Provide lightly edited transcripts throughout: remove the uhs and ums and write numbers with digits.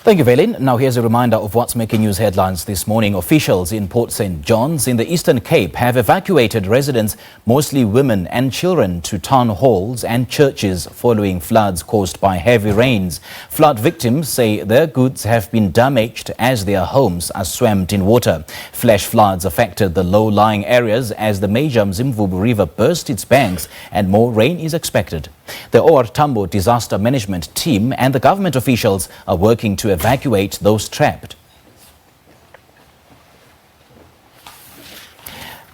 Thank you, Velin. Now here's a reminder of what's making news headlines this morning. Officials in Port St. John's in the Eastern Cape have evacuated residents, mostly women and children, to town halls and churches following floods caused by heavy rains. Flood victims say their goods have been damaged as their homes are swamped in water. Flash floods affected the low-lying areas as the major Mzimvubu River burst its banks and more rain is expected. The OR Tambo Disaster Management Team and the government officials are working to evacuate those trapped.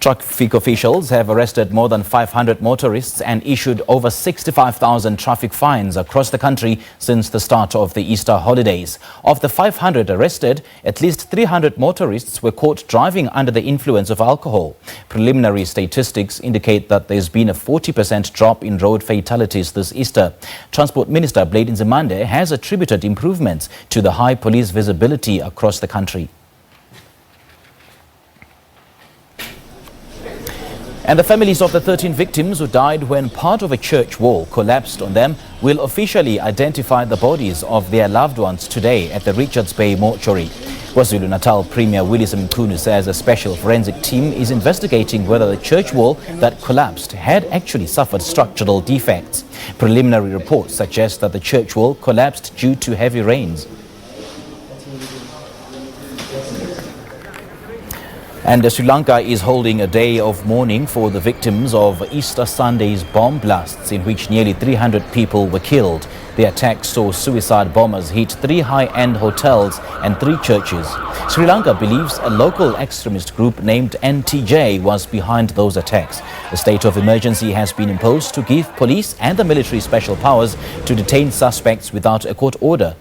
Traffic officials have arrested more than 500 motorists and issued over 65,000 traffic fines across the country since the start of the Easter holidays. Of the 500 arrested, at least 300 motorists were caught driving under the influence of alcohol. Preliminary statistics indicate that there's been a 40% drop in road fatalities this Easter. Transport Minister Blade Nzimande has attributed improvements to the high police visibility across the country. And the families of the 13 victims who died when part of a church wall collapsed on them will officially identify the bodies of their loved ones today at the Richards Bay mortuary. KwaZulu-Natal Premier Willis Mkhunu says a special forensic team is investigating whether the church wall that collapsed had actually suffered structural defects. Preliminary reports suggest that the church wall collapsed due to heavy rains. And Sri Lanka is holding a day of mourning for the victims of Easter Sunday's bomb blasts in which nearly 300 people were killed. The attack saw suicide bombers hit 3 high-end hotels and 3 churches. Sri Lanka believes a local extremist group named NTJ was behind those attacks. A state of emergency has been imposed to give police and the military special powers to detain suspects without a court order.